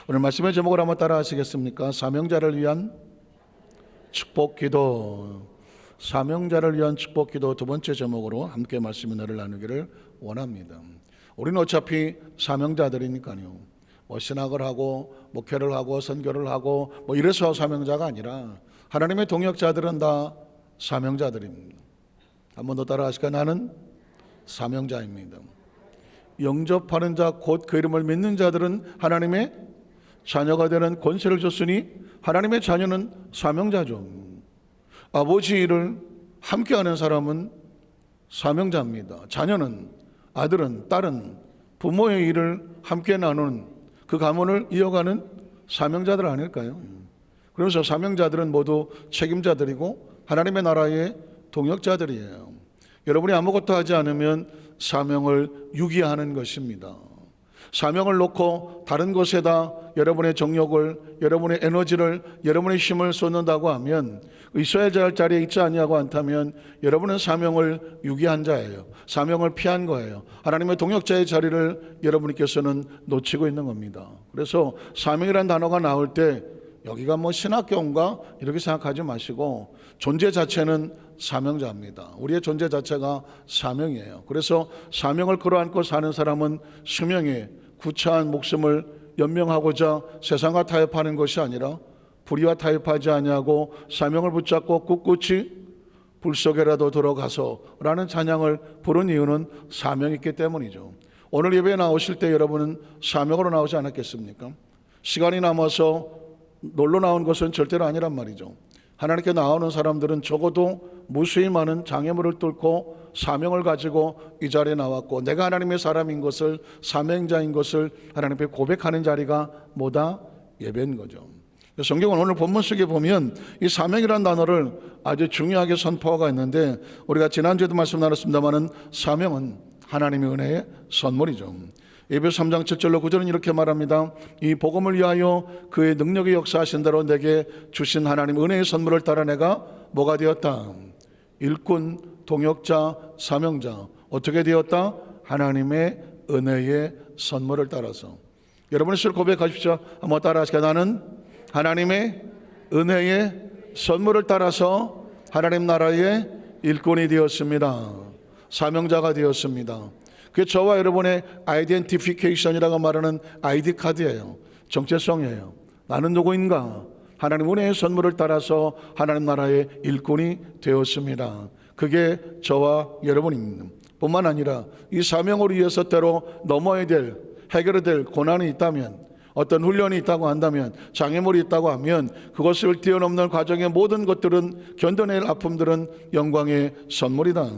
오늘 말씀의 제목을 한번 따라 하시겠습니까? 사명자를 위한 축복기도. 사명자를 위한 축복기도 두 번째 제목으로 함께 말씀의 은혜를 나누기를 원합니다. 우리는 어차피 사명자들이니까요. 신학을 하고 목회를 하고 선교를 하고 이래서 사명자가 아니라 하나님의 동역자들은 다 사명자들입니다. 한 번 더 따라 하실까요? 나는 사명자입니다. 영접하는 자 곧 그 이름을 믿는 자들은 하나님의 자녀가 되는 권세를 줬으니 하나님의 자녀는 사명자죠. 아버지 일을 함께하는 사람은 사명자입니다. 자녀는, 아들은, 딸은 부모의 일을 함께 나누는 그 가문을 이어가는 사명자들 아닐까요? 그래서 사명자들은 모두 책임자들이고 하나님의 나라의 동역자들이에요. 여러분이 아무것도 하지 않으면 사명을 유기하는 것입니다. 사명을 놓고 다른 것에다 여러분의 정욕을, 여러분의 에너지를, 여러분의 힘을 쏟는다고 하면 있어야 할 자리에 있지 아니하고 않다면 여러분은 사명을 유기한 자예요. 사명을 피한 거예요. 하나님의 동역자의 자리를 여러분께서는 놓치고 있는 겁니다. 그래서 사명이라는 단어가 나올 때 여기가 신학교인가 이렇게 생각하지 마시고 존재 자체는 사명자입니다. 우리의 존재 자체가 사명이에요. 그래서 사명을 끌어안고 사는 사람은 수명에 구차한 목숨을 연명하고자 세상과 타협하는 것이 아니라 불의와 타협하지 아니하고 사명을 붙잡고 꿋꿋이 불 속에라도 들어가서 라는 찬양을 부른 이유는 사명이 있기 때문이죠. 오늘 예배에 나오실 때 여러분은 사명으로 나오지 않았겠습니까? 시간이 남아서 놀러 나온 것은 절대로 아니란 말이죠. 하나님께 나오는 사람들은 적어도 무수히 많은 장애물을 뚫고 사명을 가지고 이 자리에 나왔고 내가 하나님의 사람인 것을, 사명자인 것을 하나님께 고백하는 자리가 뭐다? 예배인 거죠. 성경은 오늘 본문 속에 보면 이 사명이라는 단어를 아주 중요하게 선포하고 있는데 우리가 지난주에도 말씀 나눴습니다마는 사명은 하나님의 은혜의 선물이죠. 에베소 3장 7절로 9절은 이렇게 말합니다. 이 복음을 위하여 그의 능력의 역사하신 대로 내게 주신 하나님 은혜의 선물을 따라 내가 뭐가 되었다? 일꾼, 동역자, 사명자. 어떻게 되었다? 하나님의 은혜의 선물을 따라서. 여러분의 스스로 고백하십시오. 한번 따라 하시겠습니다. 나는 하나님의 은혜의 선물을 따라서 하나님 나라의 일꾼이 되었습니다. 사명자가 되었습니다. 그게 저와 여러분의 아이덴티피케이션이라고 말하는 아이디 카드예요. 정체성이에요. 나는 누구인가? 하나님 은혜의 선물을 따라서 하나님 나라의 일꾼이 되었습니다. 그게 저와 여러분입니다. 뿐만 아니라 이 사명을 위해서 때로 넘어야 될, 해결해야 될 고난이 있다면, 어떤 훈련이 있다고 한다면, 장애물이 있다고 하면 그것을 뛰어넘는 과정의 모든 것들은, 견뎌낼 아픔들은 영광의 선물이다.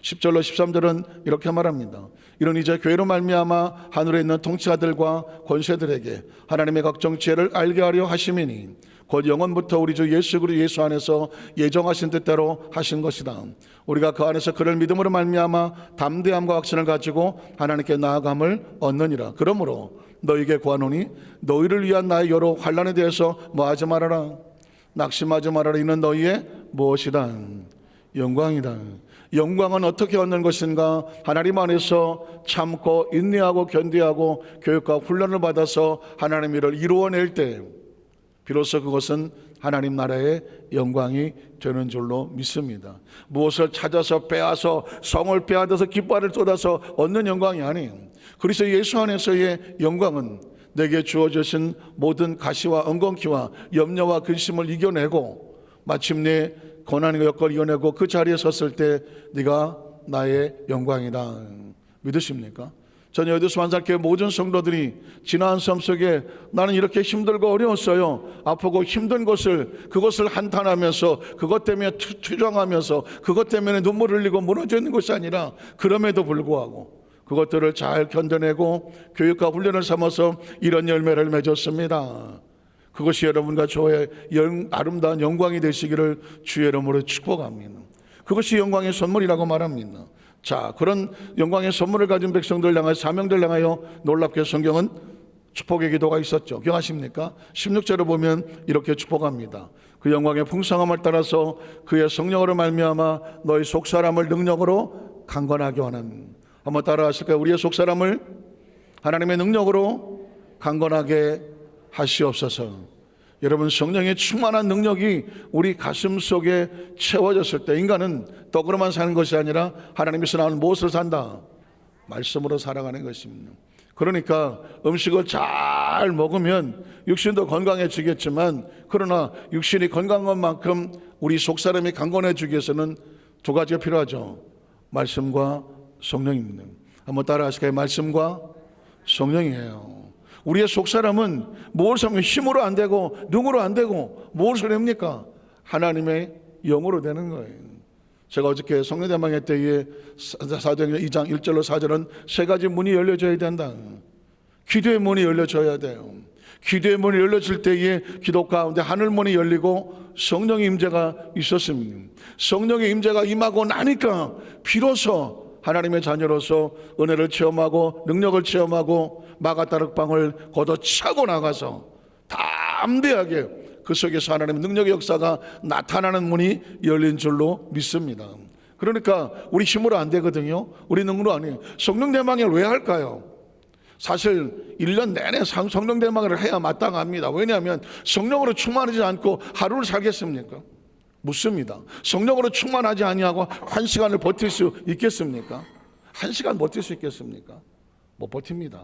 10절로 13절은 이렇게 말합니다. 이런 이제 교회로 말미암아 하늘에 있는 통치자들과 권세들에게 하나님의 각종 지혜를 알게 하려 하심이니 곧 영원부터 우리 주 예수 그리스도 예수 안에서 예정하신 뜻대로 하신 것이다. 우리가 그 안에서 그를 믿음으로 말미암아 담대함과 확신을 가지고 하나님께 나아감을 얻느니라. 그러므로 너희에게 구하노니 너희를 위한 나의 여러 환난에 대해서 뭐하지 말아라. 낙심하지 말아라. 이는 너희의 무엇이다? 영광이다. 영광은 어떻게 얻는 것인가? 하나님 안에서 참고 인내하고 견디하고 교육과 훈련을 받아서 하나님의 일을 이루어낼 때 비로소 그것은 하나님 나라의 영광이 되는 줄로 믿습니다. 무엇을 찾아서 빼앗아 성을 빼앗아서 깃발을 쏟아서 얻는 영광이 아닌 그리스도 예수 안에서의 영광은 내게 주어지신 모든 가시와 엉겅퀴와 염려와 근심을 이겨내고 마침내 고난과 여건을 이겨내고 그 자리에 섰을 때 네가 나의 영광이다. 믿으십니까? 전 여의도 수완살교회 모든 성도들이 지나한 삶 속에 나는 이렇게 힘들고 어려웠어요. 아프고 힘든 것을 그것을 한탄하면서 그것 때문에 투정하면서 그것 때문에 눈물을 흘리고 무너져 있는 것이 아니라 그럼에도 불구하고 그것들을 잘 견뎌내고 교육과 훈련을 삼아서 이런 열매를 맺었습니다. 그것이 여러분과 저의 아름다운 영광이 되시기를 주의 이름으로 축복합니다. 그것이 영광의 선물이라고 말합니다. 자, 그런 영광의 선물을 가진 백성들 향하여 사명들 향하여 놀랍게 성경은 축복의 기도가 있었죠. 기억하십니까? 16절을 보면 이렇게 축복합니다. 그 영광의 풍성함을 따라서 그의 성령으로 말미암아 너희 속사람을 능력으로 강건하게 원합니다. 한번 따라 하실까요? 우리의 속사람을 하나님의 능력으로 강건하게 하시옵소서. 여러분, 성령의 충만한 능력이 우리 가슴 속에 채워졌을 때 인간은 떡으로만 사는 것이 아니라 하나님께서 나오는 무엇을 산다? 말씀으로 살아가는 것입니다. 그러니까 음식을 잘 먹으면 육신도 건강해지겠지만, 그러나 육신이 건강한 것만큼 우리 속사람이 강건해지기 위해서는 두 가지가 필요하죠. 말씀과 성령입니다. 한번 따라 하실까요? 말씀과 성령이에요. 우리의 속사람은 무엇을 하면 힘으로 안 되고 능으로 안 되고 무엇을 됩니까? 하나님의 영으로 되는 거예요. 제가 어저께 성령대망회 때에 사도행전 2장 1절로 4절은 세 가지 문이 열려져야 된다. 기도의 문이 열려져야 돼요. 기도의 문이 열려질 때에 기도 가운데 하늘 문이 열리고 성령의 임재가 있었습니다. 성령의 임재가 임하고 나니까 비로소 하나님의 자녀로서 은혜를 체험하고 능력을 체험하고 마가다락방을 걷어차고 나가서 담대하게 그 속에서 하나님의 능력의 역사가 나타나는 문이 열린 줄로 믿습니다. 그러니까 우리 힘으로 안 되거든요. 우리 능으로 안 해요. 성령대망을 왜 할까요? 사실 1년 내내 성령대망을 해야 마땅합니다. 왜냐하면 성령으로 충만하지 않고 하루를 살겠습니까? 묻습니다. 성령으로 충만하지 아니하고 1시간을 버틸 수 있겠습니까? 1시간 버틸 수 있겠습니까? 못 버팁니다.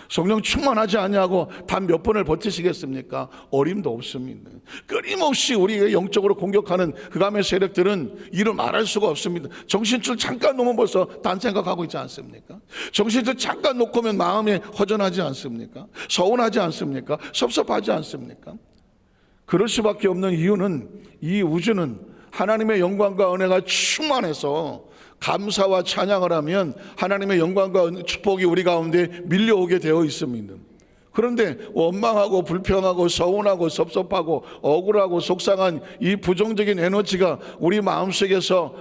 성령 충만하지 아니하고 단 몇 번을 버티시겠습니까? 어림도 없습니다. 끊임없이 우리가 영적으로 공격하는 흑암의 세력들은 이를 말할 수가 없습니다. 정신줄 잠깐 놓으면 벌써 딴 생각하고 있지 않습니까? 정신줄 잠깐 놓고면 마음이 허전하지 않습니까? 서운하지 않습니까? 섭섭하지 않습니까? 그럴 수밖에 없는 이유는 이 우주는 하나님의 영광과 은혜가 충만해서 감사와 찬양을 하면 하나님의 영광과 축복이 우리 가운데 밀려오게 되어 있습니다. 그런데 원망하고 불평하고 서운하고 섭섭하고 억울하고 속상한 이 부정적인 에너지가 우리 마음속에서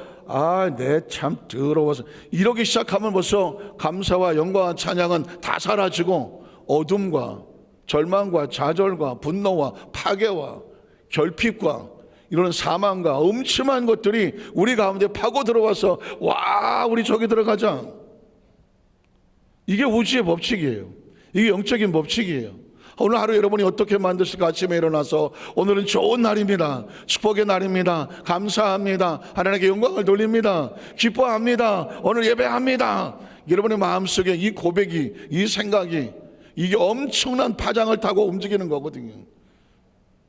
내 참 더러워서 이러기 시작하면 벌써 감사와 영광과 찬양은 다 사라지고 어둠과 절망과 좌절과 분노와 파괴와 결핍과 이런 사망과 음침한 것들이 우리 가운데 파고 들어와서 우리 저기 들어가자. 이게 우주의 법칙이에요. 이게 영적인 법칙이에요. 오늘 하루 여러분이 어떻게 만드실까? 아침에 일어나서 오늘은 좋은 날입니다. 축복의 날입니다. 감사합니다. 하나님께 영광을 돌립니다. 기뻐합니다. 오늘 예배합니다. 여러분의 마음속에 이 고백이, 이 생각이, 이게 엄청난 파장을 타고 움직이는 거거든요.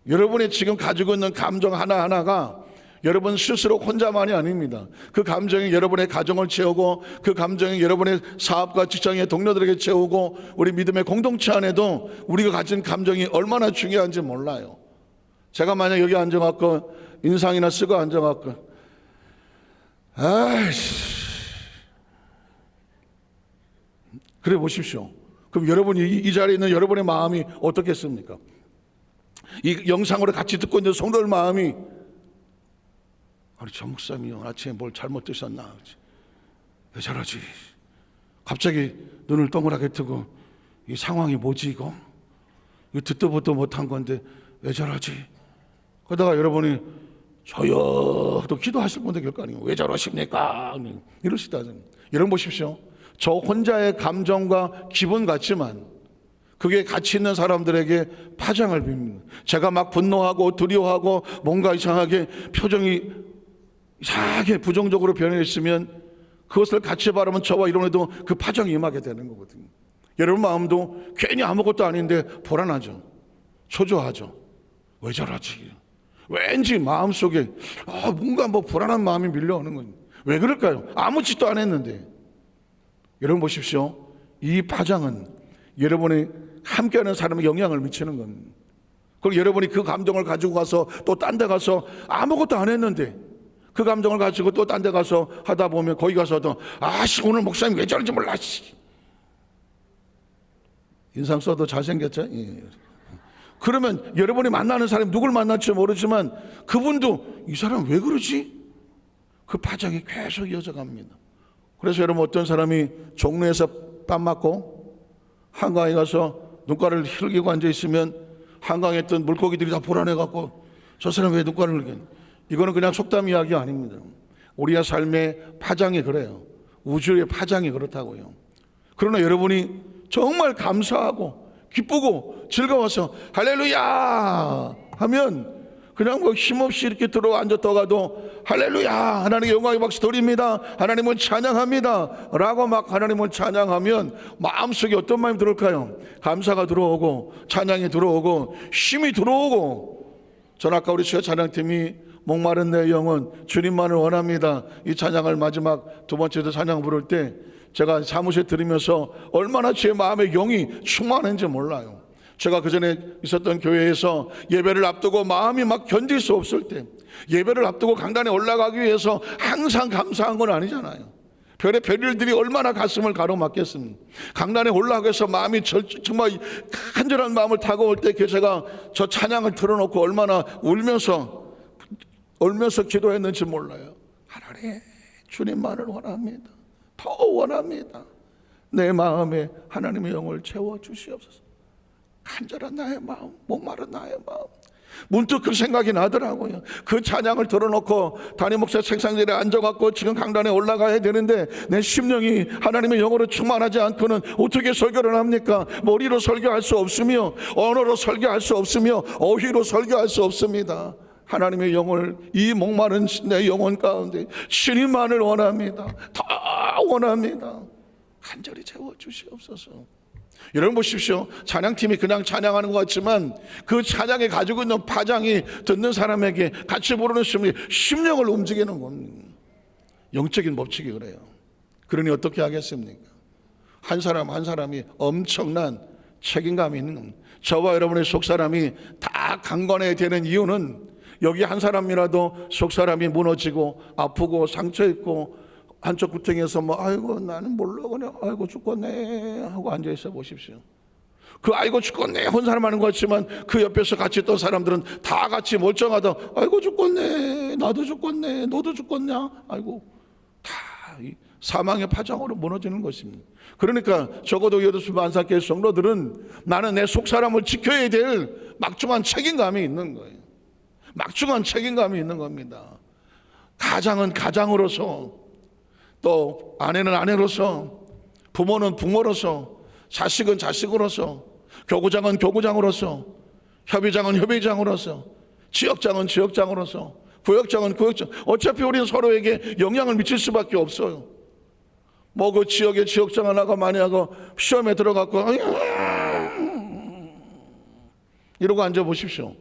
여러분이 지금 가지고 있는 감정 하나하나가 여러분 스스로 혼자만이 아닙니다. 그 감정이 여러분의 가정을 채우고 그 감정이 여러분의 사업과 직장의 동료들에게 채우고 우리 믿음의 공동체 안에도 우리가 가진 감정이 얼마나 중요한지 몰라요. 제가 만약 여기 앉아갖고 인상이나 쓰고 앉아갖고 그래 보십시오. 그럼 여러분이 이 자리에 있는 여러분의 마음이 어떻겠습니까? 이 영상으로 같이 듣고 있는 성도들 마음이 저 목사님이 아침에 뭘 잘못 드셨나? 왜 저러지? 갑자기 눈을 동그랗게 뜨고 이 상황이 뭐지 이거? 이거 듣도 보도 못한 건데 왜 저러지? 그러다가 여러분이 저요 또 기도하실 분들 될 거 아니에요. 왜 저러십니까? 이러시다. 여러분 보십시오. 저 혼자의 감정과 기분 같지만 그게 가치 있는 사람들에게 파장을 빕니다. 제가 막 분노하고 두려워하고 뭔가 이상하게 표정이 이상하게 부정적으로 변해있으면 그것을 같이 바라면 저와 이런 애도 그 파장이 임하게 되는 거거든요. 여러분 마음도 괜히 아무것도 아닌데 불안하죠. 초조하죠. 왜 저러지? 왠지 마음속에 뭔가 불안한 마음이 밀려오는 거예요. 왜 그럴까요? 아무 짓도 안 했는데. 여러분 보십시오. 이 파장은 여러분이 함께하는 사람에게 영향을 미치는 겁니다. 그리고 여러분이 그 감정을 가지고 가서 또 딴 데 가서 아무것도 안 했는데 그 감정을 가지고 또 딴 데 가서 하다 보면 거기 가서도 오늘 목사님 왜 저런지 몰라. 인상 써도 잘생겼죠? 예. 그러면 여러분이 만나는 사람이 누굴 만날지 모르지만 그분도 이 사람 왜 그러지? 그 파장이 계속 이어져 갑니다. 그래서 여러분 어떤 사람이 종로에서 밥 맞고 한강에 가서 눈가를 흘기고 앉아있으면 한강에 있던 물고기들이 다 불안해갖고 저 사람 왜 눈가를 흘게? 이거는 그냥 속담 이야기 아닙니다. 우리의 삶의 파장이 그래요. 우주의 파장이 그렇다고요. 그러나 여러분이 정말 감사하고 기쁘고 즐거워서 할렐루야 하면 그냥 뭐 힘없이 이렇게 들어 앉았다가도 할렐루야 하나님의 영광의 박수 드립니다, 하나님을 찬양합니다 라고 막 하나님을 찬양하면 마음속에 어떤 마음이 들을까요? 감사가 들어오고 찬양이 들어오고 힘이 들어오고. 전 아까 우리 주여 찬양팀이 목마른 내 영혼 주님만을 원합니다, 이 찬양을 마지막 두 번째 찬양 부를 때 제가 사무실 들으면서 얼마나 제 마음의 영이 충만한지 몰라요. 제가 그전에 있었던 교회에서 예배를 앞두고 마음이 막 견딜 수 없을 때, 예배를 앞두고 강단에 올라가기 위해서 항상 감사한 건 아니잖아요. 별의 별일들이 얼마나 가슴을 가로막겠습니까? 강단에 올라가기 위해서 마음이 정말 간절한 마음을 타고 올 때 제가 저 찬양을 틀어놓고 얼마나 울면서 기도했는지 몰라요. 하나님 주님만을 원합니다, 더 원합니다, 내 마음에 하나님의 영을 채워주시옵소서. 간절한 나의 마음, 목마른 나의 마음. 문득 그 생각이 나더라고요. 그 찬양을 들어놓고 담임 목사 책상 자리에 앉아갖고 지금 강단에 올라가야 되는데 내 심령이 하나님의 영으로 충만하지 않고는 어떻게 설교를 합니까? 머리로 설교할 수 없으며 언어로 설교할 수 없으며 어휘로 설교할 수 없습니다. 하나님의 영을, 이 목마른 내 영혼 가운데 주님만을 원합니다, 더 원합니다, 간절히 채워주시옵소서. 여러분 보십시오. 찬양팀이 그냥 찬양하는 것 같지만 그 찬양에 가지고 있는 파장이 듣는 사람에게 같이 부르는 심령을 움직이는 겁니다. 영적인 법칙이 그래요. 그러니 어떻게 하겠습니까? 한 사람 한 사람이 엄청난 책임감이 있는 겁니다. 저와 여러분의 속사람이 다 강건해야 되는 이유는 여기 한 사람이라도 속사람이 무너지고 아프고 상처 있고 한쪽 구덩이에서 뭐 아이고 나는 몰라 그냥 아이고 죽겠네 하고 앉아 있어 보십시오. 그 아이고 죽겠네 한 사람 하는 것 같지만 그 옆에서 같이 있던 사람들은 다 같이 멀쩡하다 아이고 죽겠네 나도 죽겠네 너도 죽겠냐 아이고 다 이 사망의 파장으로 무너지는 것입니다. 그러니까 적어도 여도수 만사교회 성도들은 나는 내 속사람을 지켜야 될 막중한 책임감이 있는 거예요. 막중한 책임감이 있는 겁니다. 가장은 가장으로서, 또 아내는 아내로서, 부모는 부모로서, 자식은 자식으로서, 교구장은 교구장으로서, 협의장은 협의장으로서, 지역장은 지역장으로서, 구역장은 구역장. 어차피 우리는 서로에게 영향을 미칠 수밖에 없어요. 뭐 그 지역의 지역장 하나가 만약에 시험에 들어갔고 이러고 앉아 보십시오.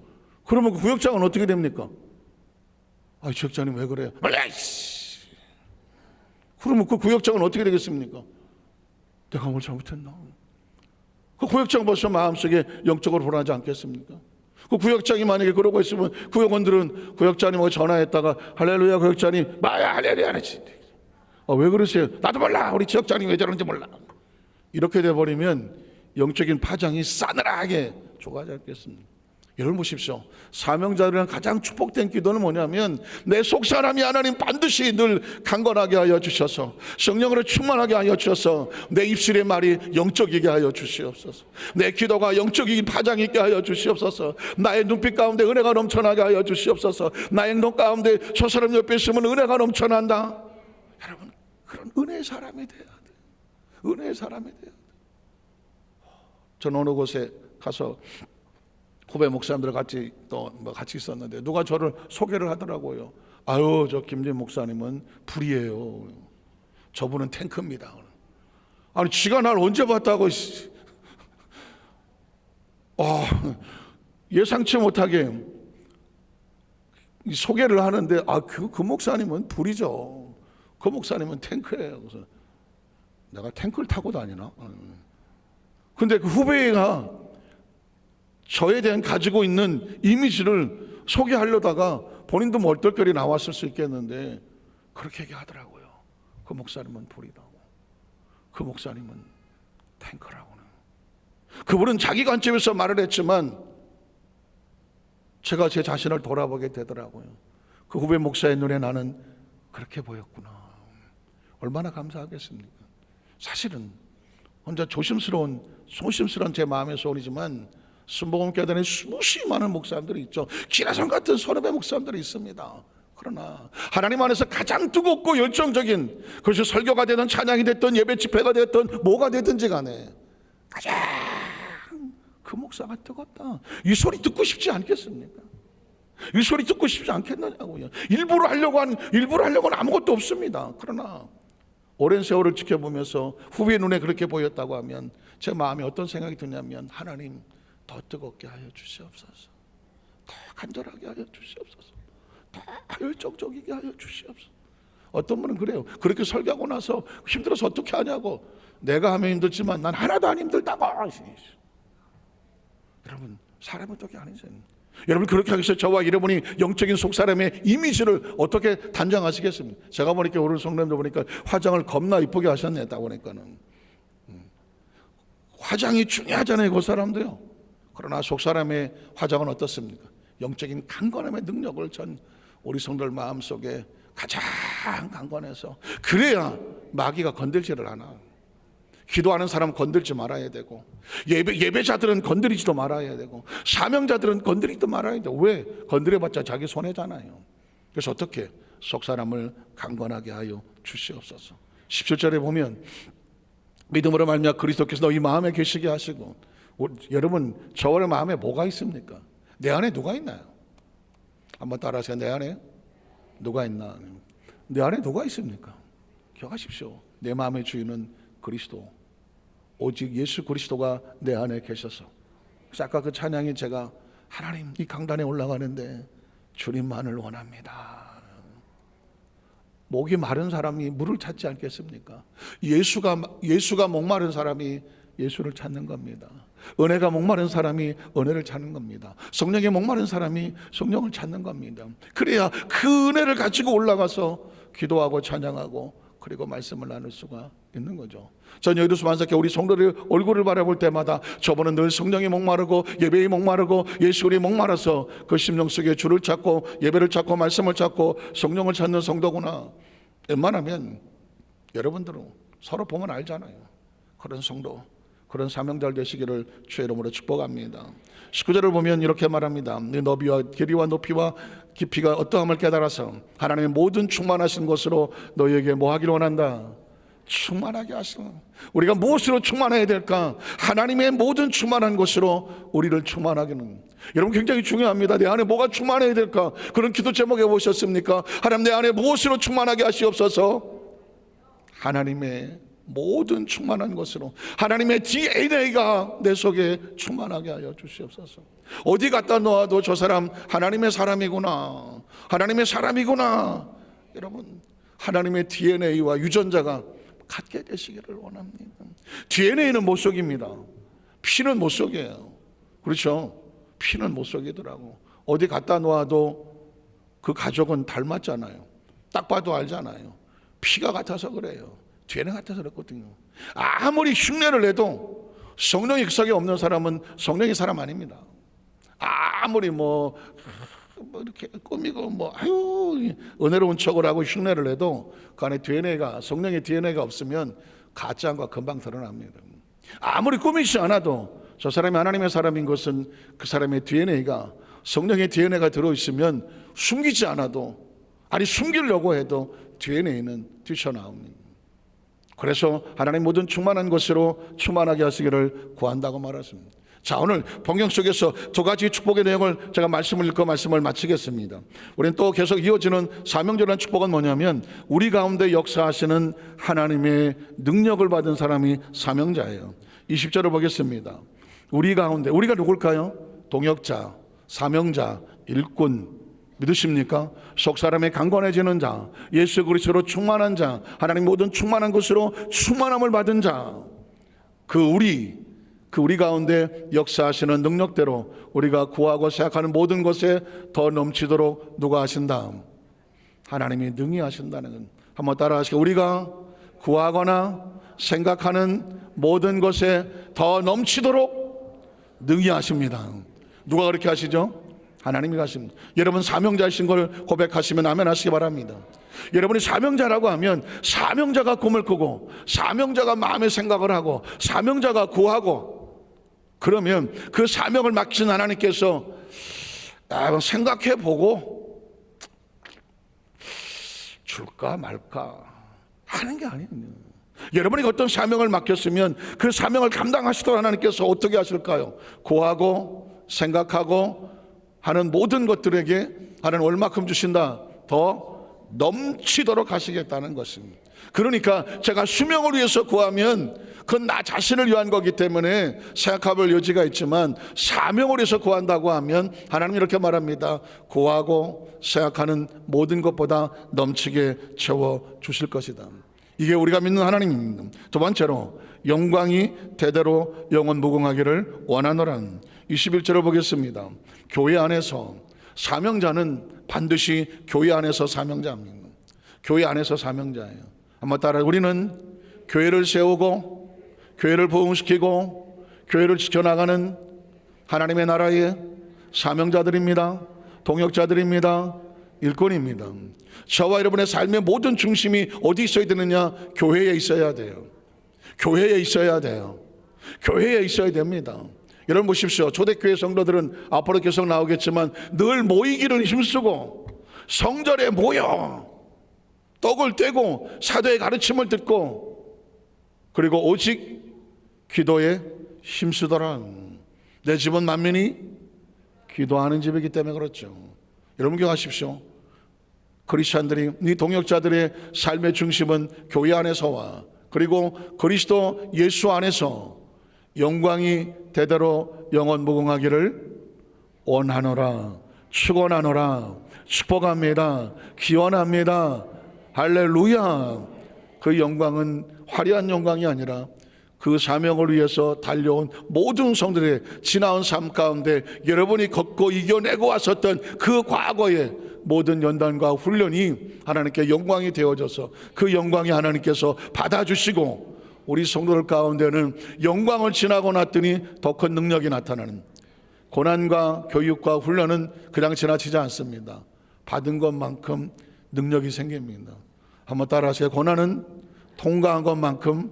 그러면 그 구역장은 어떻게 됩니까? 아, 지역장님 왜 그래요? 그러면 그 구역장은 어떻게 되겠습니까? 내가 뭘 잘못했나? 그 구역장 벌써 마음속에 영적으로 불안하지 않겠습니까? 그 구역장이 만약에 그러고 있으면 구역원들은 구역장님하고 전화했다가 할렐루야 구역장님 마야 할렐루야 하지. 왜 그러세요? 나도 몰라. 우리 지역장님 왜 저러는지 몰라. 이렇게 돼버리면 영적인 파장이 싸늘하게 좁아지 않겠습니까? 여러분 보십시오. 사명자들은 가장 축복된 기도는 뭐냐면 내 속사람이 하나님 반드시 늘 강건하게 하여 주셔서 성령으로 충만하게 하여 주셔서 내 입술의 말이 영적이게 하여 주시옵소서. 내 기도가 영적인 파장 있게 하여 주시옵소서. 나의 눈빛 가운데 은혜가 넘쳐나게 하여 주시옵소서. 나의 행동 가운데 저 사람 옆에 있으면 은혜가 넘쳐난다. 여러분 그런 은혜의 사람이 돼야 돼. 은혜의 사람이 돼야 돼. 전 어느 곳에 가서 후배 목사님들 같이 같이 있었는데 누가 저를 소개를 하더라고요. 아유 저 김진 목사님은 불이에요. 저분은 탱크입니다. 아니 지가 날 언제 봤다고 예상치 못하게 소개를 하는데 그 목사님은 불이죠. 그 목사님은 탱크예요. 그래서 내가 탱크를 타고 다니나? 근데 그 후배가 저에 대한 가지고 있는 이미지를 소개하려다가 본인도 멀떨결에 나왔을 수 있겠는데 그렇게 얘기하더라고요. 그 목사님은 불이라고. 그 목사님은 탱크라고는. 그분은 자기 관점에서 말을 했지만 제가 제 자신을 돌아보게 되더라고요. 그 후배 목사의 눈에 나는 그렇게 보였구나. 얼마나 감사하겠습니까? 사실은 혼자 조심스러운 제 마음의 소리지만 순복음교단에 수없이 많은 목사님들이 있죠. 기라성 같은 선업의 목사님들이 있습니다. 그러나 하나님 안에서 가장 뜨겁고 열정적인, 그것이 설교가 되든 찬양이 됐든 예배 집회가 됐든 뭐가 됐든지 간에 가장 그 목사가 뜨겁다. 이 소리 듣고 싶지 않겠습니까? 이 소리 듣고 싶지 않겠느냐고요. 일부러 하려고는 아무것도 없습니다. 그러나 오랜 세월을 지켜보면서 후배 눈에 그렇게 보였다고 하면 제 마음에 어떤 생각이 드냐면, 하나님 더 뜨겁게 하여 주시옵소서, 더 간절하게 하여 주시옵소서, 더 열정적이게 하여 주시옵소서. 어떤 분은 그래요. 그렇게 설교하고 나서 힘들어서 어떻게 하냐고. 내가 하면 힘들지만 난 하나도 안 힘들다고. 여러분, 사람은 어떻게 아니죠. 여러분, 그렇게 하기 위해서 저와 여러분이 영적인 속사람의 이미지를 어떻게 단장하시겠습니까? 제가 보니까 오늘 성도님들 보니까 화장을 겁나 이쁘게 하셨네. 딱 보니까는 화장이 중요하잖아요, 그 사람도요. 그러나 속사람의 화장은 어떻습니까? 영적인 강건함의 능력을 전 우리 성도들 마음속에 가장 강건해서, 그래야 마귀가 건들지를 않아. 기도하는 사람 건들지 말아야 되고, 예배자들은 건드리지도 말아야 되고, 사명자들은 건드리지도 말아야 되고. 왜? 건드려봤자 자기 손해잖아요. 그래서 어떻게? 속사람을 강건하게 하여 주시옵소서. 17절에 보면 믿음으로 말미암아 그리스도께서 너희 마음에 계시게 하시고. 여러분, 저의 마음에 뭐가 있습니까? 내 안에 누가 있나요? 한번 따라하세요. 내 안에 누가 있나? 내 안에 누가 있습니까? 기억하십시오. 내 마음의 주인은 그리스도, 오직 예수 그리스도가 내 안에 계셔서. 그래서 아까 그 찬양이 제가, 하나님 이 강단에 올라가는데 주님만을 원합니다. 목이 마른 사람이 물을 찾지 않겠습니까? 예수가 목마른 사람이 예수를 찾는 겁니다. 은혜가 목마른 사람이 은혜를 찾는 겁니다. 성령에 목마른 사람이 성령을 찾는 겁니다. 그래야 그 은혜를 가지고 올라가서 기도하고 찬양하고 그리고 말씀을 나눌 수가 있는 거죠. 전 여의도 만삭교 우리 성도들 얼굴을 바라볼 때마다 저분은 늘 성령이 목마르고 예배에 목마르고 예수를 목마라서 그 심령 속에 주를 찾고 예배를 찾고 말씀을 찾고 성령을 찾는 성도구나. 웬만하면 여러분들은 서로 보면 알잖아요. 그런 성도, 그런 사명자들 되시기를 주의 이름으로 축복합니다. 19절을 보면 이렇게 말합니다. 네 너비와 길이와 높이와 깊이가 어떠함을 깨달아서 하나님의 모든 충만하신 것으로 너희에게 뭐 하기를 원한다? 충만하게 하시라. 우리가 무엇으로 충만해야 될까? 하나님의 모든 충만한 것으로 우리를 충만하게는. 여러분, 굉장히 중요합니다. 내 안에 뭐가 충만해야 될까? 그런 기도 제목 해보셨습니까? 하나님, 내 안에 무엇으로 충만하게 하시옵소서. 하나님의 모든 충만한 것으로, 하나님의 DNA가 내 속에 충만하게 하여 주시옵소서. 어디 갖다 놓아도 저 사람 하나님의 사람이구나, 하나님의 사람이구나. 여러분, 하나님의 DNA와 유전자가 같게 되시기를 원합니다. DNA는 못 속입니다. 피는 못 속여요. 그렇죠? 피는 못 속이더라고. 어디 갖다 놓아도 그 가족은 닮았잖아요. 딱 봐도 알잖아요. 피가 같아서 그래요. DNA 같아서 그렇거든요. 아무리 흉내를 내도 성령이 그 속에 없는 사람은 성령의 사람 아닙니다. 아무리 뭐 이렇게 꾸미고 아유 은혜로운 척을 하고 흉내를 내도 그 안에 DNA가, 성령의 DNA가 없으면 가짜한 거 금방 드러납니다. 아무리 꾸미지 않아도 저 사람이 하나님의 사람인 것은 그 사람의 DNA가, 성령의 DNA가 들어있으면 숨기지 않아도, 아니 숨기려고 해도 DNA는 뛰쳐나옵니다. 그래서 하나님 모든 충만한 것으로 충만하게 하시기를 구한다고 말했습니다. 자, 오늘 성경 속에서 두 가지 축복의 내용을 제가 말씀을 읽고 말씀을 마치겠습니다. 우리는 또 계속 이어지는 사명절한 축복은 뭐냐면, 우리 가운데 역사하시는 하나님의 능력을 받은 사람이 사명자예요. 20절을 보겠습니다. 우리 가운데, 우리가 누굴까요? 동역자, 사명자, 일꾼. 믿으십니까? 속사람의 강건해지는 자, 예수 그리스도로 충만한 자, 하나님 모든 충만한 것으로 충만함을 받은 자, 그 우리 가운데 역사하시는 능력대로 우리가 구하고 생각하는 모든 것에 더 넘치도록 누가 하신다? 하나님이 능히 하신다는 건, 한번 따라하시고, 우리가 구하거나 생각하는 모든 것에 더 넘치도록 능히 하십니다. 누가 그렇게 하시죠? 하나님이 하십니다. 여러분 사명자이신 걸 고백하시면 아멘 하시기 바랍니다. 여러분이 사명자라고 하면 사명자가 꿈을 꾸고, 사명자가 마음의 생각을 하고, 사명자가 구하고, 그러면 그 사명을 맡기신 하나님께서 생각해보고 줄까 말까 하는 게 아니에요. 여러분이 어떤 사명을 맡겼으면 그 사명을 감당하시도록 하나님께서 어떻게 하실까요? 구하고 생각하고 하는 모든 것들에게 하나님 얼마큼 주신다? 더 넘치도록 하시겠다는 것입니다. 그러니까 제가 수명을 위해서 구하면 그건 나 자신을 위한 거기 때문에 생각해볼 여지가 있지만, 사명을 위해서 구한다고 하면 하나님 이렇게 말합니다. 구하고 생각하는 모든 것보다 넘치게 채워 주실 것이다. 이게 우리가 믿는 하나님입니다. 두 번째로, 영광이 대대로 영원 무궁하기를 원하노라. 21절을 보겠습니다. 교회 안에서 사명자는 반드시 교회 안에서 사명자입니다. 교회 안에서 사명자예요. 한번 따라, 우리는 교회를 세우고 교회를 부흥시키고 교회를 지켜나가는 하나님의 나라의 사명자들입니다. 동역자들입니다. 일꾼입니다. 저와 여러분의 삶의 모든 중심이 어디 있어야 되느냐? 교회에 있어야 돼요. 교회에 있어야 돼요. 교회에 있어야 됩니다. 여러분 보십시오. 초대교회 성도들은 앞으로 계속 나오겠지만 늘 모이기를 힘쓰고 성전에 모여 떡을 떼고 사도의 가르침을 듣고 그리고 오직 기도에 힘쓰더라. 내 집은 만민이 기도하는 집이기 때문에 그렇죠. 여러분 기억하십시오. 크리스찬들이, 이 동역자들의 삶의 중심은 교회 안에서와 그리고 그리스도 예수 안에서 영광이 대대로 영원 무궁하기를 원하노라, 축원하노라, 축복합니다, 기원합니다. 할렐루야. 그 영광은 화려한 영광이 아니라 그 사명을 위해서 달려온 모든 성들의 지나온 삶 가운데 여러분이 걷고 이겨내고 왔었던 그 과거의 모든 연단과 훈련이 하나님께 영광이 되어져서 그 영광이 하나님께서 받아주시고 우리 성도들 가운데는 영광을 지나고 났더니 더 큰 능력이 나타나는, 고난과 교육과 훈련은 그냥 지나치지 않습니다. 받은 것만큼 능력이 생깁니다. 한번 따라하세요. 고난은 통과한 것만큼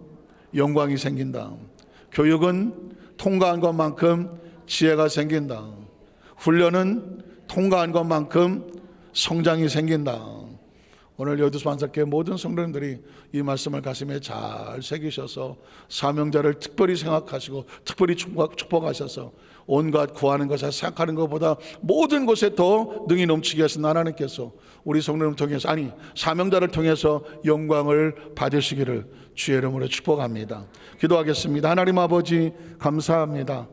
영광이 생긴다. 교육은 통과한 것만큼 지혜가 생긴다. 훈련은 통과한 것만큼 성장이 생긴다. 오늘 여두수 반석교회 모든 성도님들이 이 말씀을 가슴에 잘 새기셔서 사명자를 특별히 생각하시고 특별히 축복하셔서 온갖 구하는 것에 생각하는 것보다 모든 것에 더 능히 넘치게 하신 하나님께서 우리 성도님을 통해서, 아니 사명자를 통해서 영광을 받으시기를 주의 이름으로 축복합니다. 기도하겠습니다. 하나님 아버지 감사합니다.